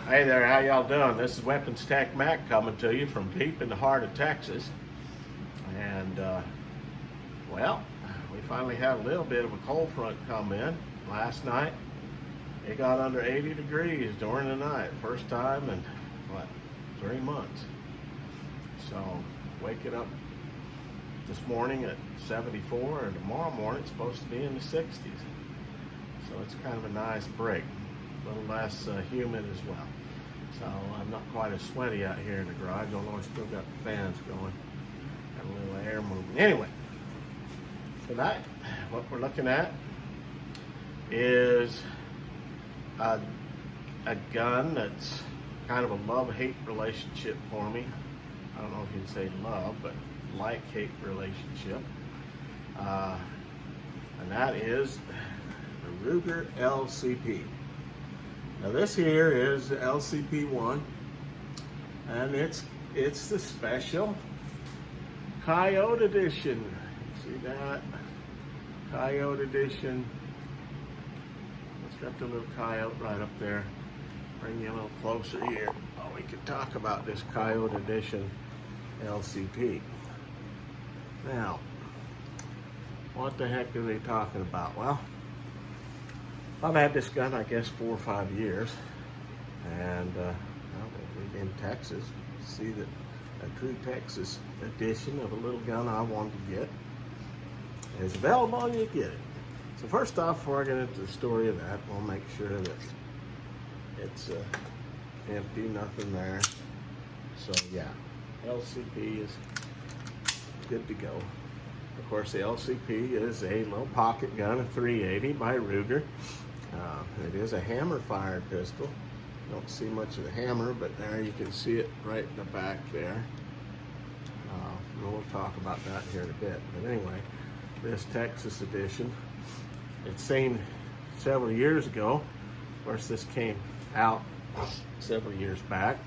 Hey there, how y'all doing? This is Weapons Tech Mac coming to you from deep in the heart of Texas. And, well, we finally had a little bit of a cold front come in last night. It got under 80 degrees during the night. First time in, 3 months. So, waking up this morning at 74, and tomorrow morning it's supposed to be in the 60s. So it's kind of a nice break. A little less humid as well. So I'm not quite as sweaty out here in the garage, although I still got the fans going and a little air moving. Anyway, tonight what we're looking at is a gun that's kind of a love-hate relationship for me. I don't know if you'd say love, but like-hate relationship. And that is the Ruger LCP. Now this here is the LCP1, and it's the special Coyote edition. See that? Coyote edition. It's got the little coyote right up there. Bring you a little closer here. Oh, we could talk about this Coyote edition LCP. Now, what the heck are they talking about? Well, I've had this gun, I guess, 4 or 5 years, and in Texas, see that a true Texas edition of a little gun I wanted to get is available, and you get it. So first off, before I get into the story of that, we'll make sure that it's empty, nothing there. So yeah, LCP is good to go. Of course, the LCP is a little pocket gun, a 380 by Ruger. It is a hammer-fired pistol. Don't see much of the hammer, but there you can see it right in the back there. And we'll talk about that here in a bit. But anyway, this Texas edition, it's seen several years ago. Of course, this came out several years back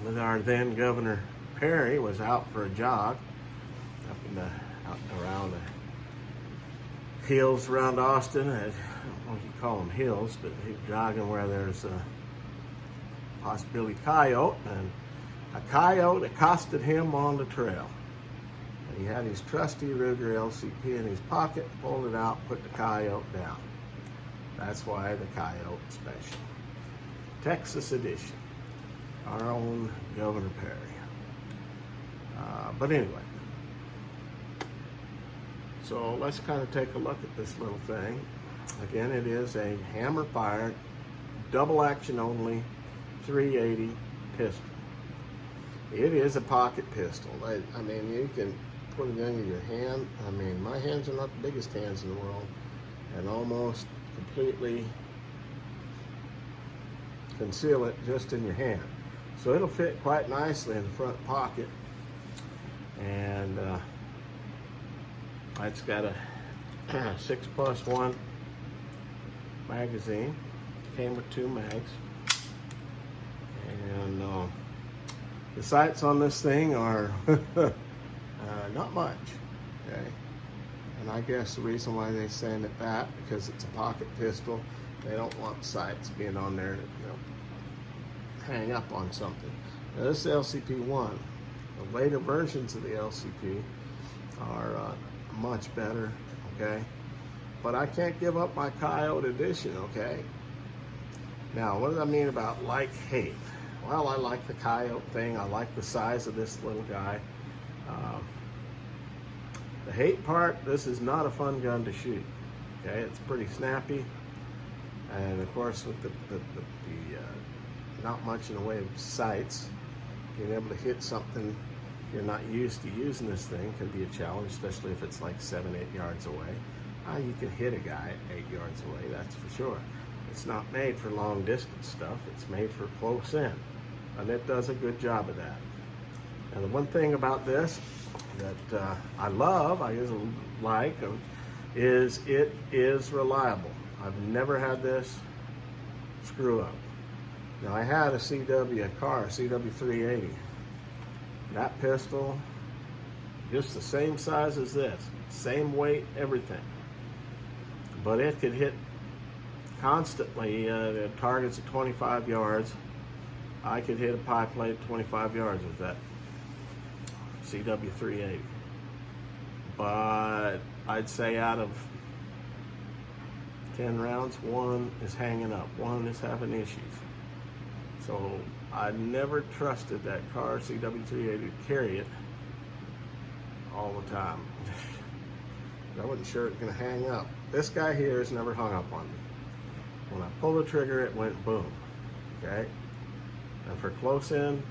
when our then Governor Perry was out for a jog up in out around the hills around Austin. I don't know if you call them hills, but he's jogging where there's a possibility coyote, and a coyote accosted him on the trail. And he had his trusty Ruger LCP in his pocket, pulled it out, put the coyote down. That's why the Coyote Special. Texas edition. Our own Governor Perry. But anyway, so let's kind of take a look at this little thing. Again, it is a hammer-fired, double action only, 380 pistol. It is a pocket pistol. I mean, you can put it in your hand. I mean, my hands are not the biggest hands in the world, and almost completely conceal it just in your hand. So it'll fit quite nicely in the front pocket. And it's got a 6+1 magazine. Came with 2 mags. And the sights on this thing are not much. Okay. And I guess the reason why they're saying it that, because it's a pocket pistol, they don't want sights being on there to, hang up on something. Now this LCP1, the later versions of the LCP are much better, okay? But I can't give up my Coyote edition, okay? Now, what does that mean about like-hate? Well, I like the Coyote thing. I like the size of this little guy. The hate part, this is not a fun gun to shoot, okay? It's pretty snappy. And of course, with the not much in the way of sights, being able to hit something you're not used to using this thing can be a challenge, especially if it's like 7-8 yards away. You can hit a guy 8 yards away, that's for sure. It's not made for long distance stuff, it's made for close in. And it does a good job of that. And the one thing about this that I love, I just like, is it is reliable. I've never had this screw up. Now I had a CW 380. That pistol, just the same size as this, same weight, everything. But it could hit constantly. The target's at 25 yards. I could hit a pie plate at 25 yards with that CW380. But I'd say out of 10 rounds, one is hanging up, one is having issues. So I never trusted that car, CW380, to carry it all the time. I wasn't sure it was going to hang up. This guy here has never hung up on me. When I pulled the trigger, it went boom. Okay? And for close in,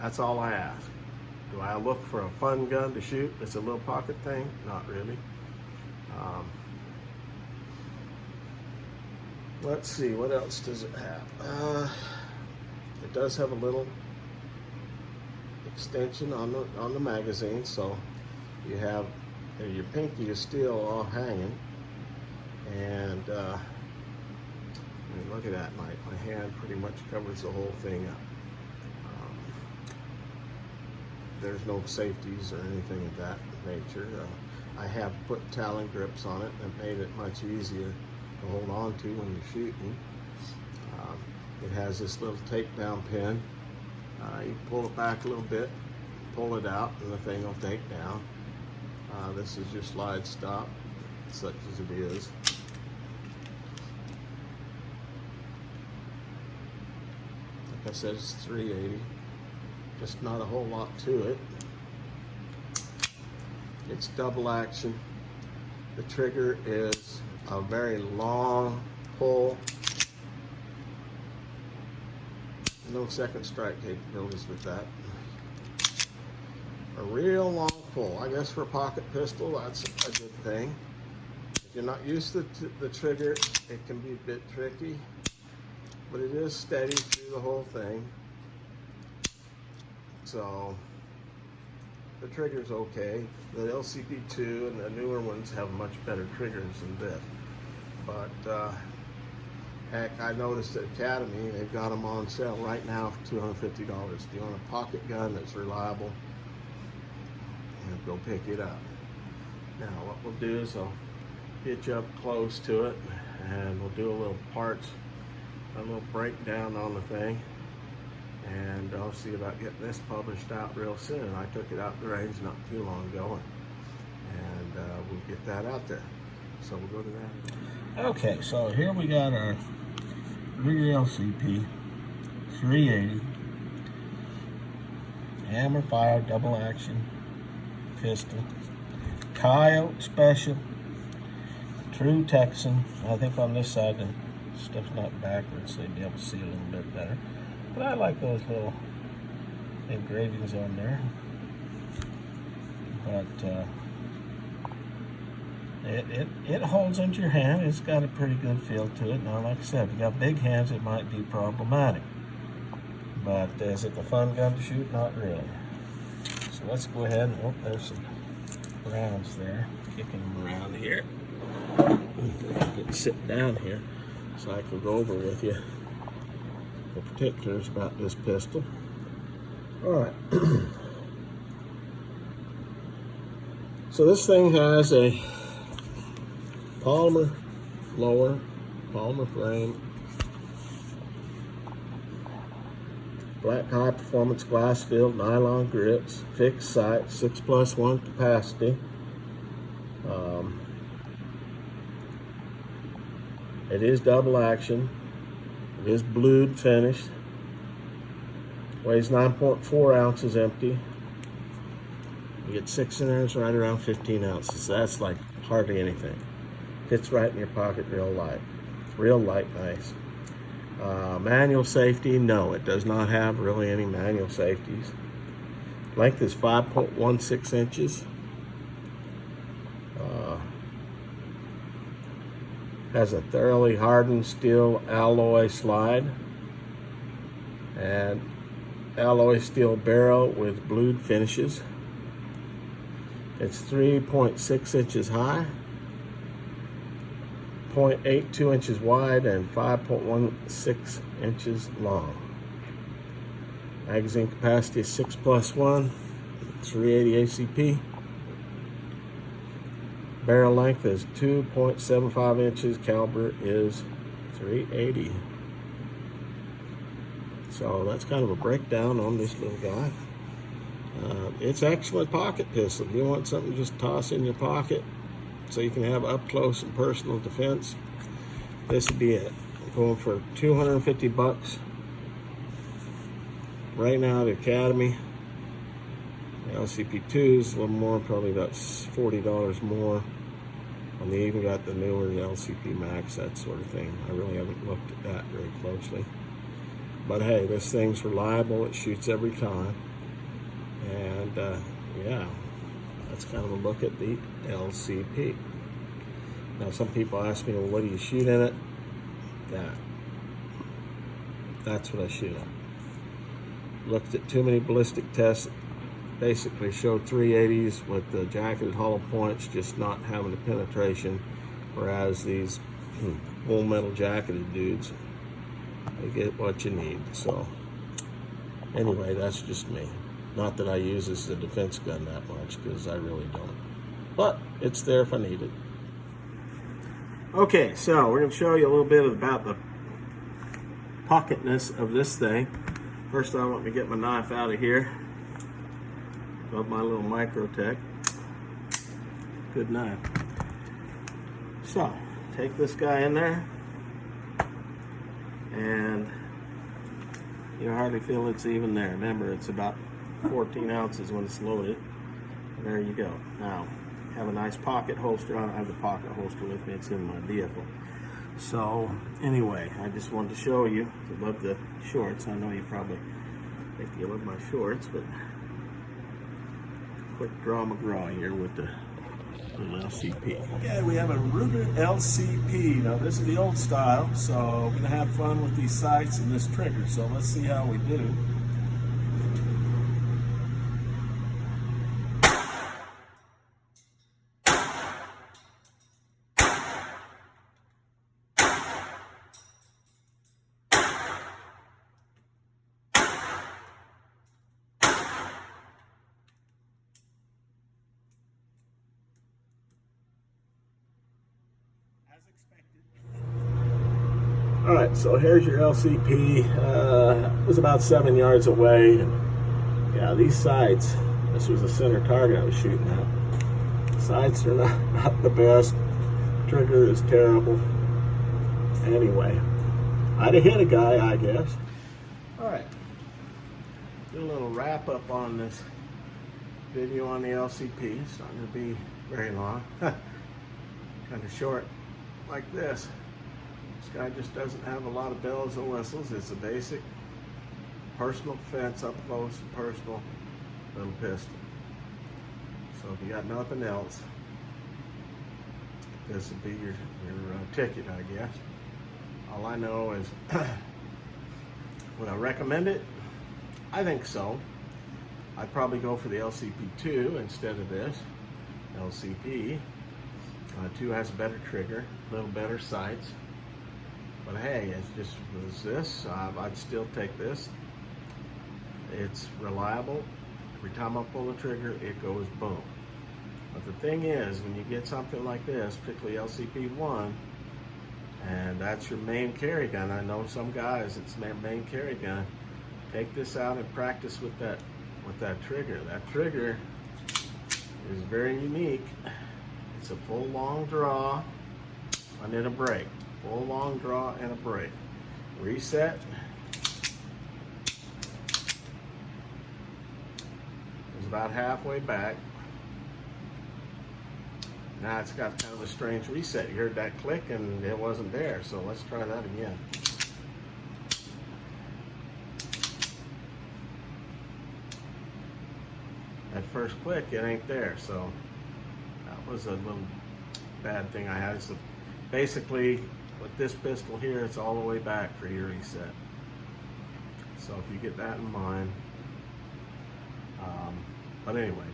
that's all I ask. Do I look for a fun gun to shoot? It's a little pocket thing? Not really. Let's see, what else does it have? It does have a little extension on the magazine, so you have your pinky is still all hanging, and I mean, look at that. My hand pretty much covers the whole thing up. There's no safeties or anything of that nature. I have put Talon grips on it that made it much easier to hold on to when you're shooting. It has this little takedown pin. You pull it back a little bit, pull it out, and the thing will take down. This is your slide stop, such as it is. Like I said, it's 380. Just not a whole lot to it. It's double action. The trigger is a very long pull. No second strike capabilities with that. A real long pull. I guess for a pocket pistol, that's a good thing. If you're not used to the trigger, it can be a bit tricky, but it is steady through the whole thing. So the trigger's okay. The LCP2 and the newer ones have much better triggers than this. But heck, I noticed at Academy, they've got them on sale right now for $250. If you want a pocket gun that's reliable, go pick it up. Now what we'll do is I'll get you up close to it, and we'll do a little breakdown on the thing, and I'll see about getting this published out real soon. I took it out the range not too long ago, and we'll get that out there. So we'll go to that. Okay, so here we got our rear LCP 380 hammer fire double action pistol, Coyote special, true Texan. I think on this side the stuff's not backwards, so you'll be able to see a little bit better. But I like those little engravings on there. But it holds into your hand. It's got a pretty good feel to it. Now, like I said, if you got big hands, it might be problematic. But is it the fun gun to shoot? Not really. So let's go ahead and, oh, there's some rounds there. Kicking them around here. Get sit down here so I can go over with you the particulars about this pistol. All right. So this thing has a polymer lower, polymer frame, black high performance glass filled nylon grips, fixed sight, 6+1 capacity. It is double action. It is blued finished. Weighs 9.4 ounces empty. You get 6 in there, it's right around 15 ounces. That's like hardly anything. Fits right in your pocket real light. Real light, nice. Manual safety, no, it does not have really any manual safeties. Length is 5.16 inches. Has a thoroughly hardened steel alloy slide and alloy steel barrel with blued finishes. It's 3.6 inches high, 0.82 inches wide, and 5.16 inches long. Magazine capacity is 6+1, 380 ACP. Barrel length is 2.75 inches. Caliber is 380. So that's kind of a breakdown on this little guy. It's excellent pocket pistol. If you want something to just toss in your pocket so you can have up close and personal defense, this would be it. I'm going for 250 bucks right now at Academy. The LCP2 is a little more, probably about $40 more. And they even got the newer LCP Max, that sort of thing. I really haven't looked at that very closely. But hey, this thing's reliable. It shoots every time. And yeah, that's kind of a look at the LCP. Now some people ask me, well, what do you shoot in it? That's what I shoot on. Looked at too many ballistic tests. Basically showed 380s with the jacketed hollow points just not having the penetration, whereas these full metal jacketed dudes, they get what you need. So anyway, that's just me. Not that I use this as a defense gun that much, because I really don't. But it's there if I need it. Okay, so we're going to show you a little bit about the pocketness of this thing. First I want to get my knife out of here. Of my little Microtech. Good knife. So, take this guy in there, and you hardly feel it's even there. Remember, it's about 14 ounces when it's loaded. And there you go. Now, have a nice pocket holster on. I have the pocket holster with me. It's in my vehicle. So, anyway, I just wanted to show you. I love the shorts. I know you probably think you love my shorts, but quick draw McGraw here with the little LCP. Okay, we have a Ruger LCP. Now this is the old style, so we're gonna have fun with these sights and this trigger. So let's see how we do. All right, so here's your LCP. It was about 7 yards away. And yeah, these sights, this was the center target I was shooting at. Sights are not the best. Trigger is terrible. Anyway, I'd have hit a guy, I guess. All right, do a little wrap up on this video on the LCP. It's not going to be very long. Kind of short like this. This guy just doesn't have a lot of bells and whistles. It's a basic personal defense, up close and personal little pistol. So if you got nothing else, this would be your ticket, I guess. All I know is, would I recommend it? I think so. I'd probably go for the LCP2 instead of this LCP. 2 has a better trigger, a little better sights. But hey, it's just was this. I'd still take this. It's reliable. Every time I pull the trigger, it goes boom. But the thing is, when you get something like this, particularly LCP1, and that's your main carry gun. I know some guys, it's their main carry gun. Take this out and practice with that trigger. That trigger is very unique. It's a full long draw and then a break. Full long draw and a break. Reset. It's about halfway back. Now it's got kind of a strange reset. You heard that click and it wasn't there, so let's try that again. That first click, it ain't there, so that was a little bad thing I had. So basically, with this pistol here, it's all the way back for your reset. So if you get that in mind. But anyway,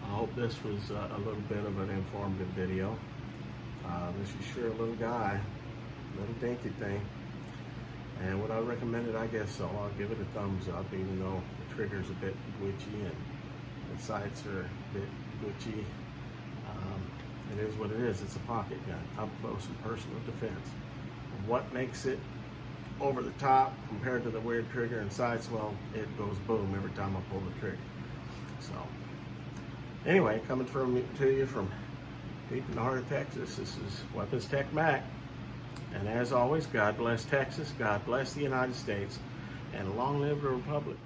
I hope this was a little bit of an informative video. This is sure a little guy, little dinky thing. And would I recommend it? I guess so. I'll give it a thumbs up, even though the trigger's a bit glitchy and the sights are a bit glitchy. It is what it is. It's a pocket gun, up close and personal defense. What makes it over the top compared to the weird trigger and sights? Well, it goes boom every time I pull the trigger. So, anyway, coming to you from deep in the heart of Texas, this is Weapons Tech Mac. And as always, God bless Texas, God bless the United States, and long live the Republic.